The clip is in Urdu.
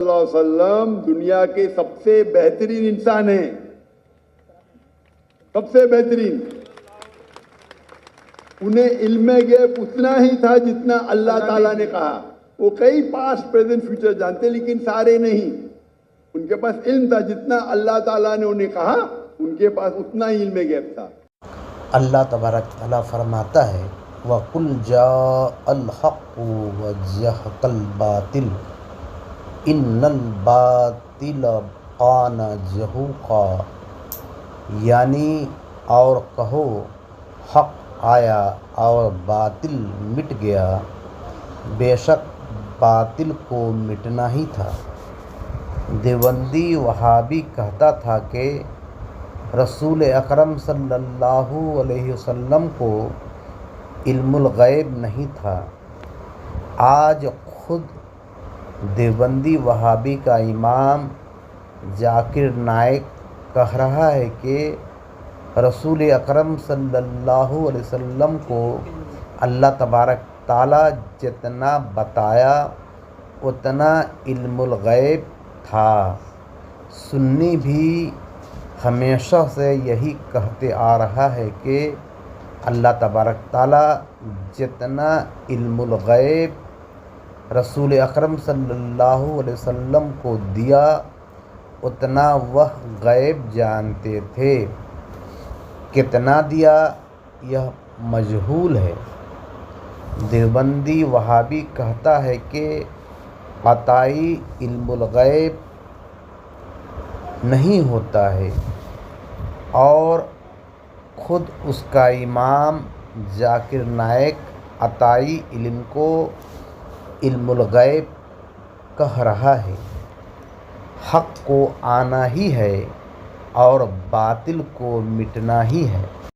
صلی اللہ علیہ وسلم دنیا کے سب سے بہترین انسان ہیں، سب سے بہترین۔ انہیں علم غیب اتنا ہی تھا جتنا اللہ تعالیٰ نے کہا۔ وہ کئی پاسٹ پریزنٹ فیوچر جانتے لیکن سارے نہیں۔ ان کے پاس علم تھا جتنا اللہ تعالیٰ نے انہیں کہا، ان کے پاس اتنا ہی علم غیب تھا۔ اللہ تبارک تعالیٰ فرماتا ہے وَقُلْ جَاءَ الْحَقُّ وَزَهَقَ الْبَاطِلُ إِنَّ الْبَاطِلَ كَانَ زَهُوقًا، یعنی اور کہو حق آیا اور باطل مٹ گیا، بے شک باطل کو مٹنا ہی تھا۔ دیوبندی وہابی کہتا تھا کہ رسول اکرم صلی اللہ علیہ وسلم کو علم الغیب نہیں تھا۔ آج خود دیوبندی وہابی کا امام ذاکر نائک کہہ رہا ہے کہ رسول اکرم صلی اللہ علیہ وسلم کو اللہ تبارک تعالیٰ جتنا بتایا اتنا علم الغیب تھا۔ سنی بھی ہمیشہ سے یہی کہتے آ رہا ہے کہ اللہ تبارک تعالیٰ جتنا علم الغیب رسول اکرم صلی اللہ علیہ وسلم کو دیا اتنا وہ غیب جانتے تھے۔ کتنا دیا یہ مجہول ہے۔ دیوبندی وہابی کہتا ہے کہ قطعی علم الغیب نہیں ہوتا ہے، اور خود اس کا امام ذاکر نائک قطعی علم کو علم الغیب کہہ رہا ہے۔ حق کو آنا ہی ہے اور باطل کو مٹنا ہی ہے۔